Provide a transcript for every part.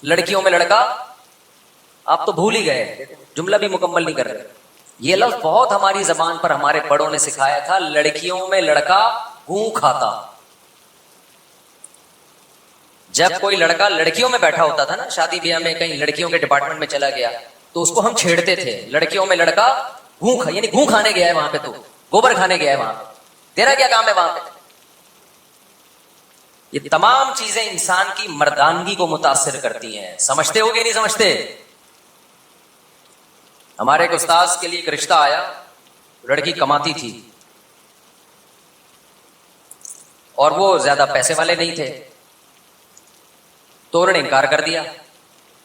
لڑکیوں میں لڑکا، آپ تو بھول ہی گئے، جملہ بھی مکمل نہیں کر رہے. یہ لفظ بہت ہماری زبان پر ہمارے بڑوں نے سکھایا تھا، لڑکیوں میں لڑکا گوں کھاتا. جب کوئی لڑکا لڑکیوں میں بیٹھا ہوتا تھا نا، شادی بیاہ میں کہیں لڑکیوں کے ڈپارٹمنٹ میں چلا گیا تو اس کو ہم چھیڑتے تھے، لڑکیوں میں لڑکا گوں کھا، یعنی گوں کھانے گیا ہے وہاں پہ، تو گوبر کھانے گیا ہے وہاں پہ، تیرا کیا کام ہے وہاں پہ. یہ تمام چیزیں انسان کی مردانگی کو متاثر کرتی ہیں. سمجھتے ہو کہ نہیں سمجھتے؟ ہمارے ایک استاذ کے لیے ایک رشتہ آیا، لڑکی کماتی تھی اور وہ زیادہ پیسے والے نہیں تھے، تو انہوں نے انکار کر دیا.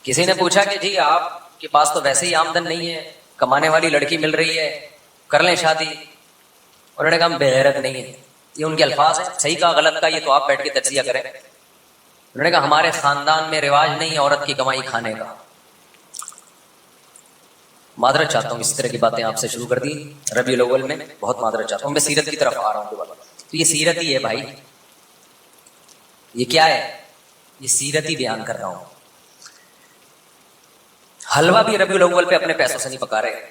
کسی نے پوچھا کہ جی آپ کے پاس تو ویسے ہی آمدن نہیں ہے، کمانے والی لڑکی مل رہی ہے، کر لیں شادی. انہوں نے کہا ہم بے غیرت نہیں ہیں. یہ ان کے الفاظ ہیں، صحیح کا غلط کا یہ تو آپ بیٹھ کے تجزیہ کریں. انہوں نے کہا ہمارے خاندان میں رواج نہیں ہے عورت کی کمائی کھانے کا. معذرت چاہتا ہوں اس طرح کی باتیں آپ سے شروع کر دی ربیع الاول میں، بہت معذرت چاہتا ہوں. میں سیرت کی طرف آ رہا ہوں. تو یہ سیرت ہی ہے بھائی، یہ کیا ہے؟ یہ سیرت ہی بیان کر رہا ہوں. حلوہ بھی ربیع الاول پہ اپنے پیسوں سے نہیں پکا رہے،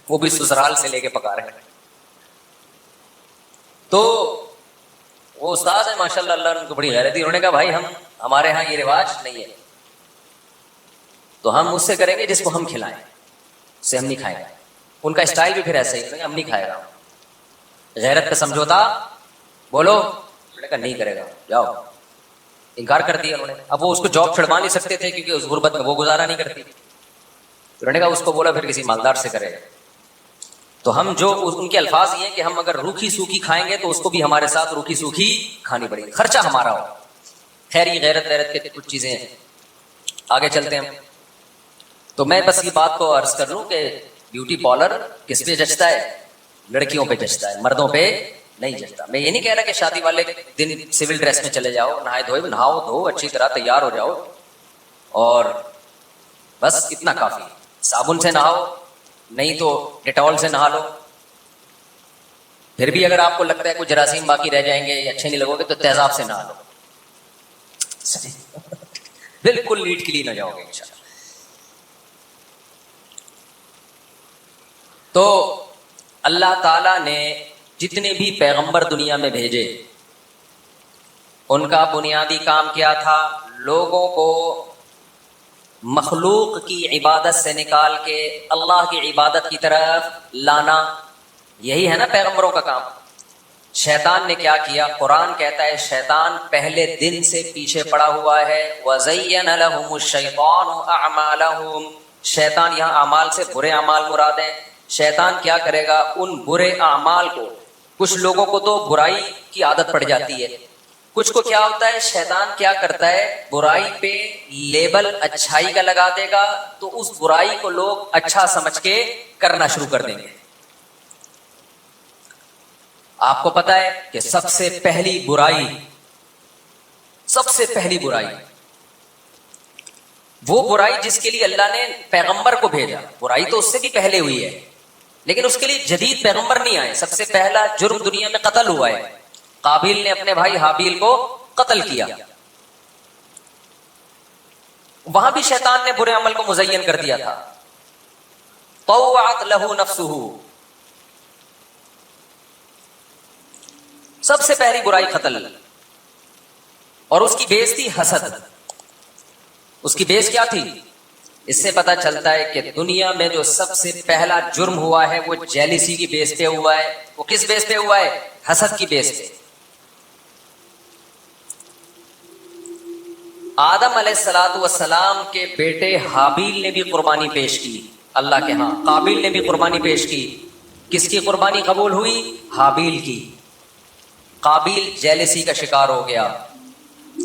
وہ بھی سسرال سے لے کے پکا رہے ہیں. تو وہ استاد ہے ماشاءاللہ، اللہ ان کو بڑی غیرت دی. انہوں نے کہا بھائی ہمارے ہاں یہ رواج نہیں ہے، تو ہم اس سے کریں گے جس کو ہم کھلائیں، اس سے ہم نہیں کھائیں گے. ان کا اسٹائل بھی پھر ایسا ہی، ہم نہیں کھائے گا. غیرت پہ سمجھوتا بولو. انہوں نے کہا نہیں کرے گا، جاؤ. انکار کر دیا انہوں نے. اب وہ اس کو جاب چھڑوا نہیں سکتے تھے کیونکہ اس غربت میں وہ گزارا نہیں کرتی. انہوں نے کہا اس کو بولا پھر کسی مالدار سے کرے گا. تو ہم جو ان کے الفاظ یہ ہیں کہ ہم اگر روکھی سوکھی کھائیں گے تو اس کو بھی ہمارے ساتھ روکھی سوکھی کھانی پڑے گی، خرچہ ہمارا ہو. خیر یہ غیرت کے کچھ چیزیں ہیں، آگے چلتے ہیں. تو میں بس یہ بات کو عرض کر لوں کہ بیوٹی پارلر کس پہ جچتا ہے؟ لڑکیوں پہ جچتا ہے، مردوں پہ نہیں جچتا. میں یہ نہیں کہہ رہا کہ شادی والے دن سول ڈریس میں چلے جاؤ، نہائے دھوئے نہاؤ دھو اچھی طرح تیار ہو جاؤ اور بس اتنا کافی. صابن سے نہاؤ، نہیں تو ڈیٹول سے نہا لو. پھر بھی اگر آپ کو لگتا ہے کوئی جراثیم باقی رہ جائیں گے یا اچھے نہیں لگو گے تو تیزاب سے نہا لو. بالکل نیٹ کلین ہو جاؤ گے انشاءاللہ. تو اللہ تعالیٰ نے جتنے بھی پیغمبر دنیا میں بھیجے ان کا بنیادی کام کیا تھا؟ لوگوں کو مخلوق کی عبادت سے نکال کے اللہ کی عبادت کی طرف لانا. یہی ہے نا پیغمبروں کا کام. شیطان نے کیا کیا؟ قرآن کہتا ہے شیطان پہلے دن سے پیچھے پڑا ہوا ہے. وَزَيَّنَ لَهُمُ الشَّيْطَانُ أَعْمَالَهُمْ. شیطان یہاں اعمال سے برے اعمال مراد ہیں. شیطان کیا کرے گا؟ ان برے اعمال کو، کچھ لوگوں کو تو برائی کی عادت پڑ جاتی ہے، کچھ کو کیا ہوتا ہے، شیطان کیا کرتا ہے برائی پہ لیبل اچھائی کا لگا دے گا تو اس برائی کو لوگ اچھا سمجھ کے کرنا شروع کر دیں گے. آپ کو پتا ہے کہ سب سے پہلی برائی وہ برائی جس کے لیے اللہ نے پیغمبر کو بھیجا. برائی تو اس سے بھی پہلے ہوئی ہے لیکن اس کے لیے جدید پیغمبر نہیں آئے. سب سے پہلا جرم دنیا میں قتل ہوا ہے. قابیل نے اپنے بھائی حابیل کو قتل کیا. وہاں بھی شیطان نے برے عمل کو مزین کر دیا تھا. طوعت له نفسه. سب سے پہلی برائی قتل، اور اس کی بیس تھی حسد. اس کی بیس کیا تھی؟ اس سے پتا چلتا ہے کہ دنیا میں جو سب سے پہلا جرم ہوا ہے وہ جیلیسی کی بیس پہ ہوا ہے. وہ کس بیس پہ ہوا ہے؟ حسد کی بیس پہ. آدم علیہ السلام کے بیٹے حابیل نے بھی قربانی پیش کی اللہ کے ہاں. قابیل نے بھی قربانی پیش کی. کس کی قربانی قبول ہوئی؟ حابیل کی. قابیل جیلیسی کا شکار ہو گیا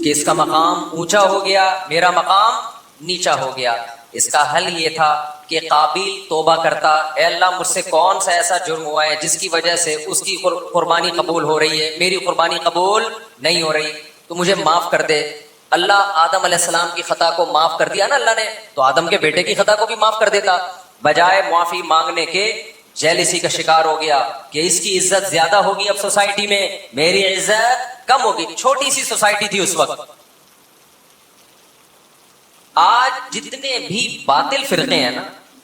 کہ اس کا مقام اونچا ہو گیا، میرا مقام نیچا ہو گیا. اس کا حل یہ تھا کہ قابیل توبہ کرتا، اے اللہ مجھ سے کون سا ایسا جرم ہوا ہے جس کی وجہ سے اس کی قربانی قبول ہو رہی ہے، میری قربانی قبول نہیں ہو رہی، تو مجھے معاف کر دے. اللہ آدم علیہ السلام کی خطا کو معاف کر دیا نا اللہ نے، تو آدم کے بیٹے کی خطا کو بھی معاف کر دیتا. بجائے معافی مانگنے کے جیلسی کا شکار ہو گیا کہ اس کی عزت زیادہ ہوگی اب سوسائٹی میں، میری عزت کم ہوگی. چھوٹی سی سوسائٹی تھی اس وقت. آج جتنے بھی باطل فرقے ہیں نا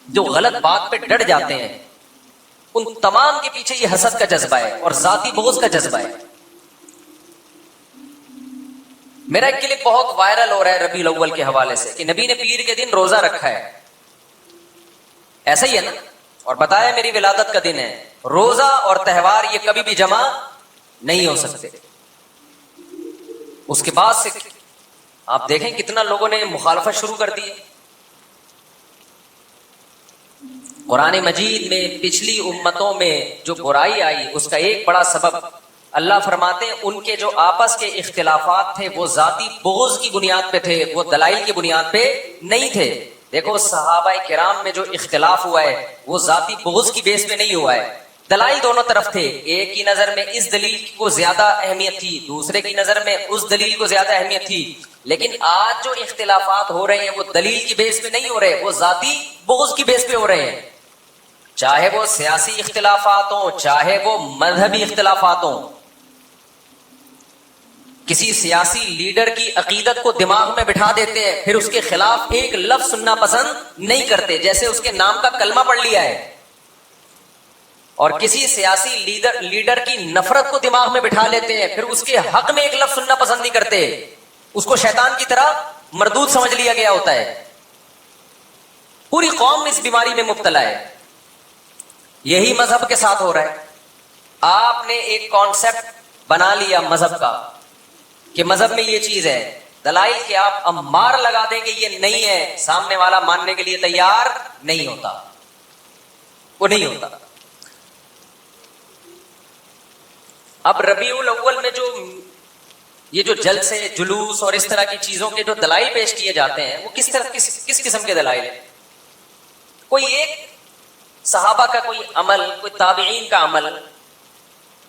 جو غلط بات پہ ڈٹ جاتے ہیں، ان تمام کے پیچھے یہ حسد کا جذبہ ہے اور ذاتی بغض کا جذبہ ہے. میرا ایک کلپ بہت وائرل ہو رہا ہے ربیع الاول کے حوالے سے کہ نبی نے پیر کے دن روزہ رکھا ہے. ایسا ہی ہے نا؟ اور بتایا میری ولادت کا دن ہے. روزہ اور تہوار یہ کبھی بھی جمع نہیں ہو سکتے. اس کے بعد سے آپ دیکھیں کتنا لوگوں نے مخالفت شروع کر دی. قرآن مجید میں پچھلی امتوں میں جو برائی آئی اس کا ایک بڑا سبب اللہ فرماتے ہیں ان کے جو آپس کے اختلافات تھے وہ ذاتی بغض کی بنیاد پہ تھے، وہ دلائل کی بنیاد پہ نہیں تھے. دیکھو صحابہ کرام میں جو اختلاف ہوا ہے وہ ذاتی بغض کی بیس پہ نہیں ہوا ہے. دلائل دونوں طرف تھے. ایک کی نظر میں اس دلیل کو زیادہ اہمیت تھی، دوسرے کی نظر میں اس دلیل کو زیادہ اہمیت تھی. لیکن آج جو اختلافات ہو رہے ہیں وہ دلیل کی بیس پہ نہیں ہو رہے، وہ ذاتی بغض کی بیس پہ ہو رہے ہیں. چاہے وہ سیاسی اختلافات ہوں، چاہے وہ مذہبی اختلافات ہوں. کسی سیاسی لیڈر کی عقیدت کو دماغ میں بٹھا دیتے ہیں، پھر اس کے خلاف ایک لفظ سننا پسند نہیں کرتے، جیسے اس کے نام کا کلمہ پڑھ لیا ہے. اور کسی سیاسی لیڈر کی نفرت کو دماغ میں بٹھا لیتے ہیں، پھر اس کے حق میں ایک لفظ سننا پسند نہیں کرتے. اس کو شیطان کی طرح مردود سمجھ لیا گیا ہوتا ہے. پوری قوم اس بیماری میں مبتلا ہے. یہی مذہب کے ساتھ ہو رہا ہے. آپ نے ایک کانسیپٹ بنا لیا مذہب کا کہ مذہب میں یہ چیز ہے، دلائل کہ آپ امار لگا دیں کہ یہ نہیں ہے، سامنے والا ماننے کے لیے تیار نہیں ہوتا، وہ نہیں ہوتا. اب ربیع الاول میں جو یہ جو جلسے جلوس اور اس طرح کی چیزوں کے جو دلائل پیش کیے جاتے ہیں وہ کس قسم کے دلائل ہیں؟ کوئی ایک صحابہ کا کوئی عمل، کوئی تابعین کا عمل،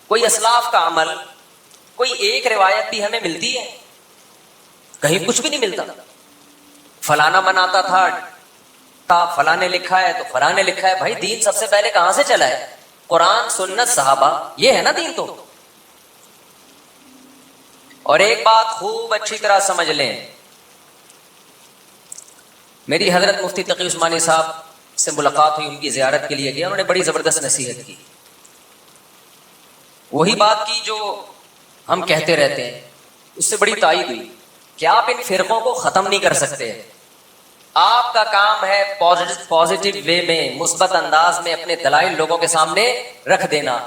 کوئی اسلاف کا عمل، کوئی ایک روایت بھی ہمیں ملتی ہے؟ کہیں کچھ بھی نہیں ملتا. فلانا مناتا تھا، فلاں نے لکھا ہے تو فلاں نے لکھا ہے. بھائی دین سب سے پہلے کہاں سے چلا ہے؟ قرآن، سنت، صحابہ، یہ ہے نا دین. تو اور ایک بات خوب اچھی طرح سمجھ لیں، میری حضرت مفتی تقی عثمانی صاحب سے ملاقات ہوئی، ان کی زیارت کے لیے گیا. انہوں نے بڑی زبردست نصیحت کی. وہی بات کی جو ہم کہتے رہتے ہیں، اس سے بڑی تائید ہوئی کہ آپ ان فرقوں کو ختم نہیں کر سکتے. آپ کا کام ہے پازیٹیو وے میں، مثبت انداز میں اپنے دلائل لوگوں کے سامنے رکھ دینا.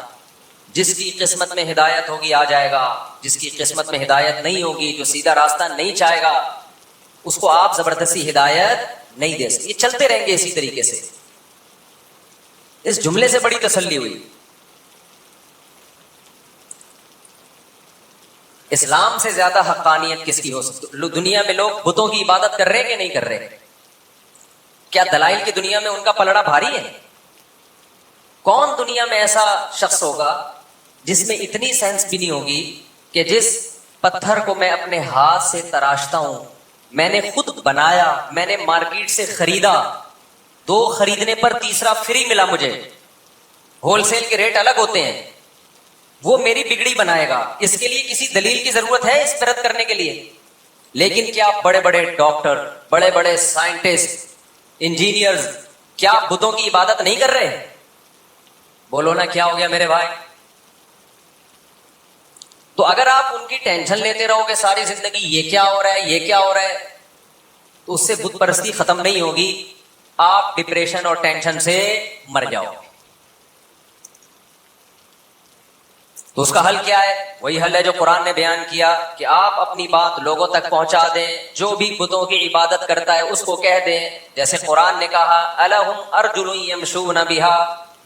جس کی قسمت میں ہدایت ہوگی آ جائے گا، جس کی قسمت میں ہدایت نہیں ہوگی، جو سیدھا راستہ نہیں چاہے گا، اس کو آپ زبردستی ہدایت نہیں دے سکتے. یہ چلتے رہیں گے اسی طریقے سے. اس جملے سے بڑی تسلی ہوئی. اسلام سے زیادہ حقانیت کس کی ہو سکتی؟ دنیا میں لوگ بتوں کی عبادت کر رہے کہ نہیں کر رہے؟ کیا دلائل کی دنیا میں ان کا پلڑا بھاری ہے؟ کون دنیا میں ایسا شخص ہوگا جس میں اتنی سینس بھی نہیں ہوگی کہ جس پتھر کو میں اپنے ہاتھ سے تراشتا ہوں، میں نے خود بنایا، میں نے مارکیٹ سے خریدا، 2 خریدنے پر تیسرا فری ملا مجھے، ہول سیل کے ریٹ الگ ہوتے ہیں، وہ میری بگڑی بنائے گا. اس کے لیے کسی دلیل کی ضرورت ہے اس پہ رد کرنے کے لیے؟ لیکن کیا بڑے بڑے ڈاکٹر، بڑے بڑے سائنٹسٹ، انجینئرز کیا بتوں کی عبادت نہیں کر رہے؟ بولو نا کیا ہو گیا میرے بھائی؟ تو اگر آپ ان کی ٹینشن لیتے رہو گے ساری زندگی یہ کیا ہو رہا ہے، یہ کیا ہو رہا ہے، تو اس سے بت پرستی ختم نہیں ہوگی. آپ ڈپریشن اور ٹینشن سے مر جاؤ. تو اس کا حل کیا ہے؟ وہی حل ہے جو قرآن نے بیان کیا کہ آپ اپنی بات لوگوں تک پہنچا دیں. جو بھی بتوں کی عبادت کرتا ہے اس کو کہہ دیں، جیسے قرآن نے کہا الہم ارجل یمشون بہا،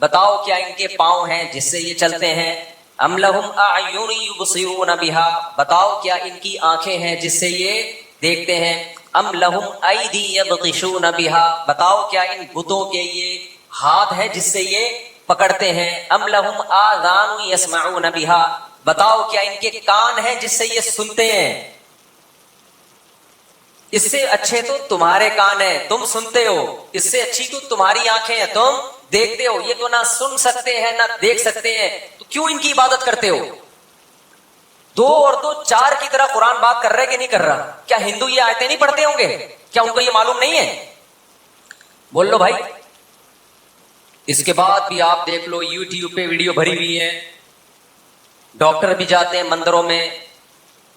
بتاؤ کیا ان کے پاؤں ہیں جس سے یہ چلتے ہیں؟ ام لہم اعین یبصرون بہا، بتاؤ کیا ان کی آنکھیں ہیں جس سے یہ دیکھتے ہیں؟ ام لہم ایدی یبطشون بہا، بتاؤ کیا ان بتوں کے یہ ہاتھ ہیں جس سے یہ پکڑتے ہیں؟ ام لہم آذان یسمعون بہا، بتاؤ کیا ان کے کان ہیں جس سے یہ سنتے ہیں؟ اس سے اچھے تو تمہارے کان ہیں، تم سنتے ہو. اس سے اچھی تو تمہاری آنکھیں ہیں، تم دیکھتے ہو. یہ تو نہ سن سکتے ہیں نہ دیکھ سکتے ہیں، تو کیوں ان کی عبادت کرتے ہو؟ 2 اور 2 4 کی طرح قرآن بات کر رہا ہے کہ نہیں کر رہا؟ کیا ہندو یہ آیتیں نہیں پڑھتے ہوں گے؟ کیا ان کو یہ معلوم نہیں ہے؟ بول لو بھائی. اس کے بعد بھی آپ دیکھ لو یوٹیوب پہ ویڈیو بھری ہوئی ہے. ڈاکٹر بھی جاتے ہیں مندروں میں,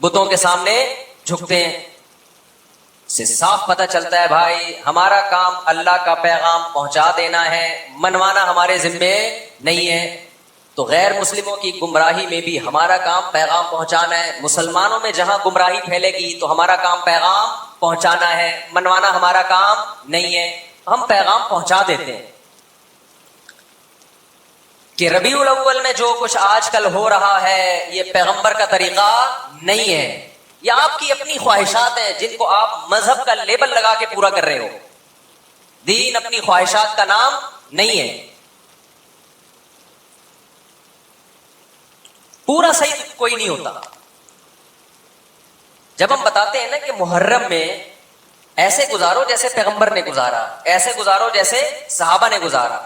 بتوں کے سامنے جھکتے ہیں. سے صاف پتہ چلتا ہے بھائی ہمارا کام اللہ کا پیغام پہنچا دینا ہے, منوانا ہمارے ذمے نہیں ہے. تو غیر مسلموں کی گمراہی میں بھی ہمارا کام پیغام پہنچانا ہے. مسلمانوں میں جہاں گمراہی پھیلے گی تو ہمارا کام پیغام پہنچانا ہے, منوانا ہمارا کام نہیں ہے. ہم پیغام پہنچا دیتے ہیں کہ ربیع الاول میں جو کچھ آج کل ہو رہا ہے یہ پیغمبر کا طریقہ نہیں ہے, یہ آپ کی اپنی خواہشات ہیں جن کو آپ مذہب کا لیبل لگا کے پورا کر رہے ہو. دین اپنی خواہشات کا نام نہیں ہے. پورا صحیح کوئی نہیں ہوتا. جب ہم بتاتے ہیں نا کہ محرم میں ایسے گزارو جیسے پیغمبر نے گزارا, ایسے گزارو جیسے صحابہ نے گزارا,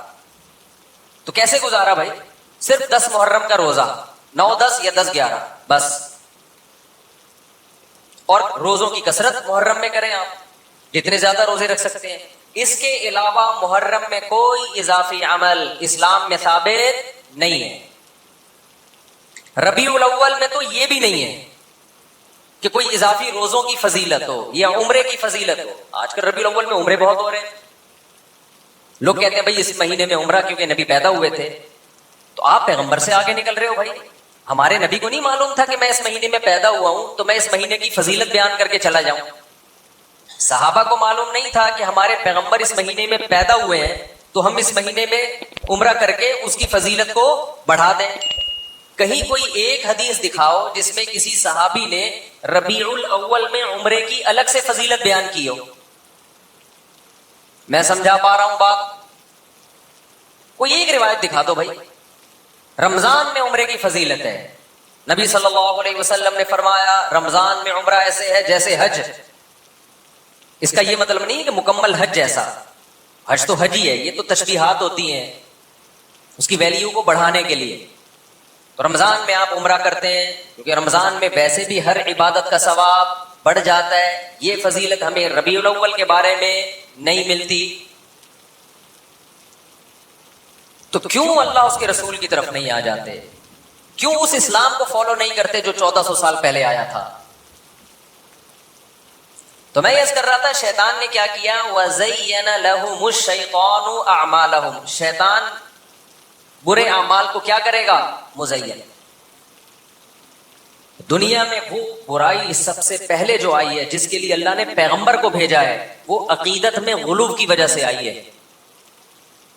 تو کیسے گزارا بھائی؟ صرف 10 محرم کا روزہ, 9, 10 یا 10, 11 بس. اور روزوں کی کثرت محرم میں کریں آپ, جتنے زیادہ روزے رکھ سکتے ہیں. اس کے علاوہ محرم میں کوئی اضافی عمل اسلام میں ثابت نہیں ہے. ربیع الاول میں تو یہ بھی نہیں ہے کہ کوئی اضافی روزوں کی فضیلت ہو یا عمرے کی فضیلت ہو. آج کل ربیع الاول میں عمرے بہت ہو رہے ہیں. لوگ کہتے ہیں بھائی اس مہینے میں عمرہ کیونکہ نبی پیدا ہوئے تھے. تو آپ پیغمبر سے آگے نکل رہے ہو بھائی. ہمارے نبی کو نہیں معلوم تھا کہ میں اس مہینے میں پیدا ہوا ہوں تو میں اس مہینے کی فضیلت بیان کر کے چلا جاؤں. صحابہ کو معلوم نہیں تھا کہ ہمارے پیغمبر اس مہینے میں پیدا ہوئے ہیں تو ہم اس مہینے میں عمرہ کر کے اس کی فضیلت کو بڑھا دیں. کہیں کوئی ایک حدیث دکھاؤ جس میں کسی صحابی نے ربیع الاول میں عمرے کی الگ سے فضیلت بیان کی ہو. میں سمجھا پا رہا ہوں بات؟ کوئی ایک روایت دکھا دو بھائی. رمضان میں عمرے کی فضیلت ہے. نبی صلی اللہ علیہ وسلم نے فرمایا رمضان میں عمرہ ایسے ہے جیسے حج. اس کا یہ مطلب نہیں ہے کہ مکمل حج جیسا, حج تو حج ہی ہے, یہ تو تشبیہات ہوتی ہیں اس کی ویلیو کو بڑھانے کے لیے. تو رمضان میں آپ عمرہ کرتے ہیں کیونکہ رمضان میں ویسے بھی ہر عبادت کا ثواب بڑھ جاتا ہے. یہ فضیلت ہمیں ربیع الاول کے بارے میں نہیں ملتی. تو کیوں اللہ اس کے رسول کی طرف نہیں آ جاتے؟ کیوں اس اسلام کو فالو نہیں کرتے جو 1400 سال پہلے آیا تھا؟ تو میں یہ کر رہا تھا شیطان نے کیا کیا, وَزَيَّنَ لَهُمُ الشَّيْطَانُ أَعْمَالَهُمْ. شیطان برے اعمال کو کیا کرے گا؟ مزین. دنیا میں وہ برائی سب سے پہلے جو آئی ہے جس کے لیے اللہ نے پیغمبر کو بھیجا ہے وہ عقیدت میں غلو کی وجہ سے آئی ہے.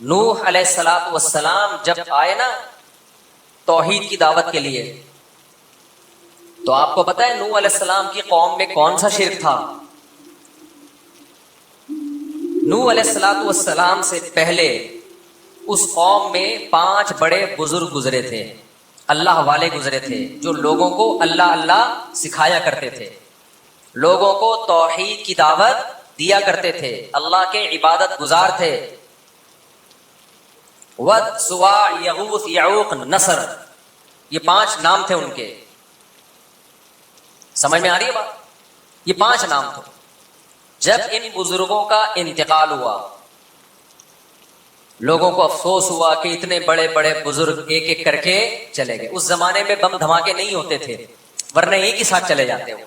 نوح علیہ السلام جب آئے نا توحید کی دعوت کے لیے, تو آپ کو پتا ہے نوح علیہ السلام کی قوم میں کون سا شرک تھا؟ نوح علیہ السلام سے پہلے اس قوم میں 5 بڑے بزرگ گزرے تھے, اللہ والے گزرے تھے, جو لوگوں کو اللہ اللہ سکھایا کرتے تھے, لوگوں کو توحید کی دعوت دیا کرتے تھے, اللہ کے عبادت گزار تھے. ود, سواع, یغوث, یعوق, نصر, یہ 5 نام تھے ان کے. سمجھ میں آ رہی ہے بات؟ یہ 5 نام تھے. جب ان بزرگوں کا انتقال ہوا لوگوں کو افسوس ہوا کہ اتنے بڑے بڑے بزرگ ایک ایک کر کے چلے گئے. اس زمانے میں بم دھماکے نہیں ہوتے تھے ورنہ ایک ہی ساتھ چلے جاتے ہو.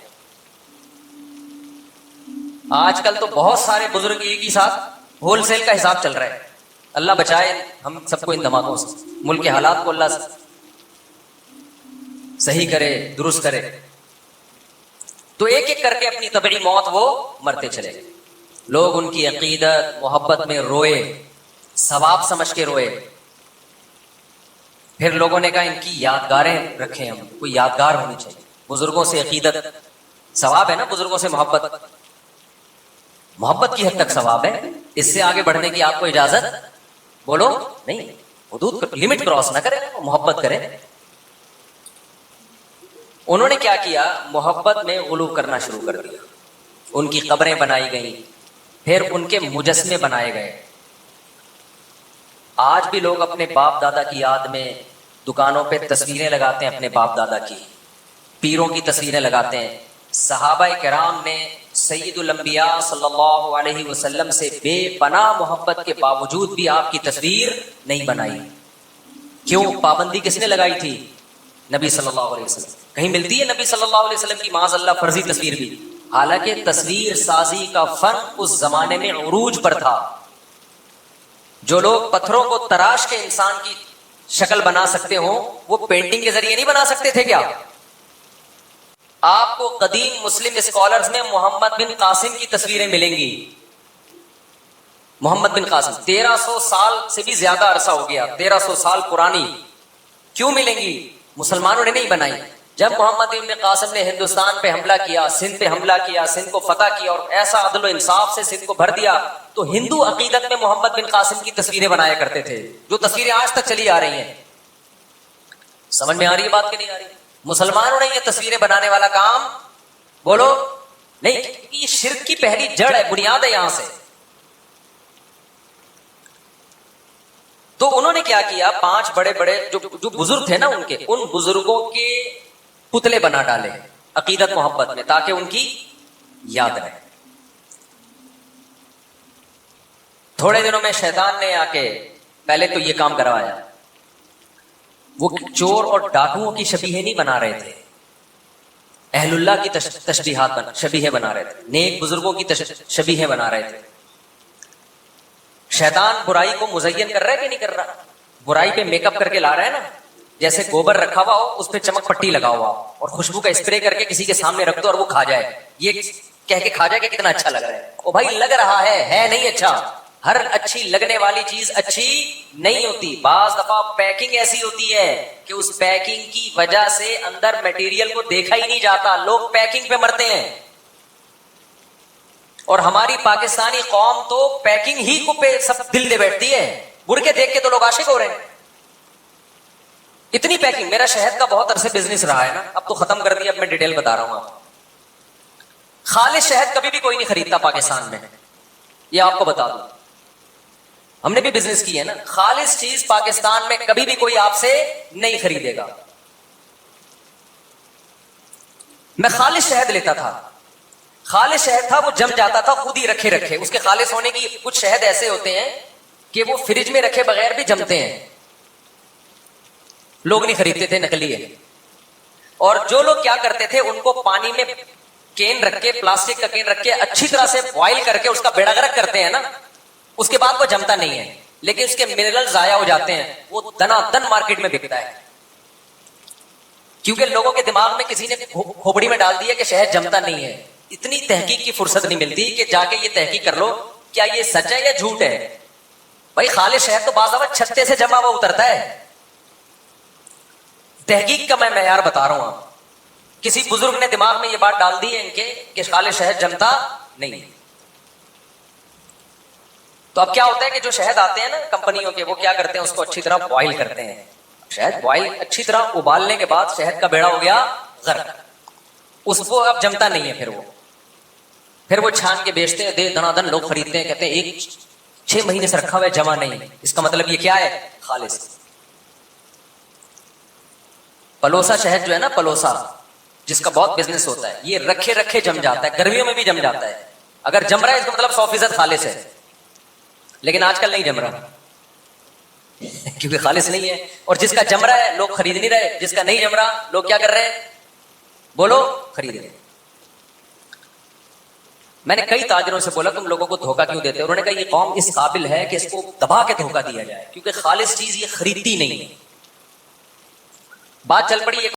آج کل تو بہت سارے بزرگ ایک ہی ساتھ ہول سیل کا حساب چل رہا ہے. اللہ بچائے ہم سب کو ان دھماکوں سے, ملک کے حالات کو اللہ صحیح کرے, درست کرے. تو ایک ایک کر کے اپنی طبعی موت وہ مرتے چلے گئے. لوگ ان کی عقیدت محبت میں روئے, ثواب سمجھ کے روئے. پھر لوگوں نے کہا ان کی یادگاریں رکھیں, ہم کوئی یادگار ہونی چاہیے. بزرگوں سے عقیدت ثواب ہے نا, بزرگوں سے محبت کی حد تک ثواب ہے. اس سے آگے بڑھنے کی آپ کو اجازت بولو نہیں, حدود لمٹ کراس نہ کرے, محبت کرے. انہوں نے کیا کیا, محبت میں غلو کرنا شروع کر دیا. ان کی قبریں بنائی گئیں, پھر ان کے مجسمے بنائے گئے. آج بھی لوگ اپنے باپ دادا کی یاد میں دکانوں پہ تصویریں لگاتے ہیں, اپنے باپ دادا کی, پیروں کی تصویریں لگاتے ہیں. صحابہ کرام نے سید الانبیاء صلی اللہ علیہ وسلم سے بے پناہ محبت کے باوجود بھی آپ کی تصویر نہیں بنائی. کیوں؟ پابندی کس نے لگائی تھی؟ نبی صلی اللہ علیہ وسلم. کہیں ملتی ہے نبی صلی اللہ علیہ وسلم کی معاذ اللہ فرضی تصویر بھی؟ حالانکہ تصویر سازی کا فن اس زمانے میں عروج پر تھا. جو لوگ پتھروں کو تراش کے انسان کی شکل بنا سکتے ہوں وہ پینٹنگ کے ذریعے نہیں بنا سکتے تھے کیا؟ آپ کو قدیم مسلم اسکالرز میں محمد بن قاسم کی تصویریں ملیں گی. محمد بن قاسم 1300 سال سے بھی زیادہ عرصہ ہو گیا, 1300 سال پرانی. کیوں ملیں گی؟ مسلمانوں نے نہیں بنائی. جب محمد بن قاسم نے ہندوستان پہ حملہ کیا, سندھ پہ حملہ کیا, سندھ کو فتح کیا اور ایسا عدل و انصاف سے سندھ کو بھر دیا, تو ہندو عقیدت میں محمد بن قاسم کی تصویریں بنایا کرتے تھے, جو تصویریں آج تک چلی آ رہی ہیں. سمجھ میں آ رہی ہے بات کہ نہیں آ رہی؟ مسلمانوں نے یہ تصویریں بنانے والا کام بولو نہیں, یہ شرک کی پہلی جڑ ہے, بنیاد ہے یہاں سے. تو انہوں نے کیا کیا, 5 بڑے بڑے جو بزرگ تھے نا ان بزرگوں کے پتلے بنا ڈالے عقیدت محبت میں, تاکہ ان کی یاد رہے. تھوڑے دنوں میں شیطان نے آ کے پہلے تو یہ کام کروایا. وہ چور اور ڈاکوؤں کی شبیہیں نہیں بنا رہے تھے, اہل اللہ کی تشبیہات شبیہیں بنا رہے تھے, نیک بزرگوں کی شبیہیں بنا رہے تھے. شیطان برائی کو مزین کر رہا ہے کہ نہیں کر رہا؟ برائی پہ میک اپ کر کے لا رہا ہے نا. جیسے گوبر رکھا ہوا ہو, اس پہ چمک پٹی لگا ہوا ہو اور خوشبو کا اسپرے کر کے کسی کے سامنے رکھ دو اور وہ کھا جائے, یہ کہہ کے کھا جائے کہ کتنا اچھا لگ رہا ہے. او بھائی لگ رہا ہے نہیں اچھا. ہر اچھی لگنے والی چیز اچھی نہیں ہوتی. بعض دفعہ پیکنگ ایسی ہوتی ہے کہ اس پیکنگ کی وجہ سے اندر میٹیریل کو دیکھا ہی نہیں جاتا, لوگ پیکنگ پہ مرتے ہیں. اور ہماری پاکستانی قوم تو پیکنگ ہی کو پہ سب دل دے بیٹھتی ہے. بڑھ کے دیکھ کے تو لوگ عاشق ہو رہے ہیں. اتنی پیکنگ. میرا شہد کا بہت عرصے بزنس رہا ہے نا, اب تو ختم کر دیا, اب میں ڈیٹیل بتا رہا ہوں آپ. خالص شہد کبھی بھی کوئی نہیں خریدتا پاکستان میں, یہ آپ کو بتا دوں. ہم نے بھی بزنس کی ہے نا. خالص چیز پاکستان میں کبھی بھی کوئی آپ سے نہیں خریدے گا. میں خالص شہد لیتا تھا, خالص شہد تھا, وہ جم جاتا تھا خود ہی رکھے رکھے. اس کے خالص ہونے کی کچھ شہد ایسے ہوتے ہیں کہ وہ فریج میں رکھے بغیر بھی جمتے ہیں. لوگ نہیں خریدتے تھے, نکلی ہے. اور جو لوگ کیا کرتے تھے, ان کو پانی میں کین رکھ کے, پلاسٹک کا کین رکھ کے اچھی طرح سے بوائل کر کے اس کا بیڑا گرک کرتے ہیں نا, اس کے بعد وہ جمتا نہیں ہے, لیکن اس کے منرل ضائع ہو جاتے ہیں. وہ دنا دن مارکیٹ میں بکتا ہے, کیونکہ لوگوں کے دماغ میں کسی نے کھوپڑی میں ڈال دیا کہ شہد جمتا نہیں ہے. اتنی تحقیق کی فرصت نہیں ملتی کہ جا کے یہ تحقیق کر لو کیا یہ سچ ہے یا جھوٹ ہے. بھائی خالص شہد تو بعض دفعہ چھتے سے جمع ہوا اترتا ہے. تحقیق کا میں معیار بتا رہا ہوں. کسی بزرگ نے دماغ میں یہ بات ڈال دی ہے ان کے کہ خالص شہد جمتا نہیں. تو اب کیا ہوتا ہے کہ جو شہد آتے ہیں نا کمپنیوں کے, وہ کیا کرتے ہیں, اس کو اچھی طرح بوائل کرتے ہیں. شہد بوائل اچھی طرح ابالنے کے بعد شہد کا بیڑا ہو گیا غرق, اس کو اب جمتا نہیں ہے. پھر وہ چھان کے بیچتے ہیں, دے دنا دن لوگ خریدتے ہیں, کہتے ہیں 6 مہینے سے رکھا ہوا ہے جمع نہیں. اس کا مطلب یہ کیا ہے, خالص. پلوسا شہد جو ہے نا, پلوسا جس کا بہت بزنس ہوتا ہے, یہ رکھے رکھے جم جاتا ہے, گرمیوں میں بھی جم جاتا ہے. اگر جم رہا ہے اس کا مطلب 100% خالص ہے. لیکن آج کل نہیں جم رہا کیونکہ خالص نہیں ہے. اور جس کا جم رہا ہے لوگ خرید نہیں رہے, جس کا نہیں جم رہا لوگ کیا کر رہے ہیں, بولو, خرید رہے. میں نے کئی تاجروں سے بولا تم لوگوں کو دھوکہ کیوں دیتے, انہوں نے کہا یہ قوم اس قابل ہے کہ اس کو دبا کے دھوکہ دیا جائے, کیونکہ خالص چیز یہ خریدتی نہیں ہے. بات چل پڑی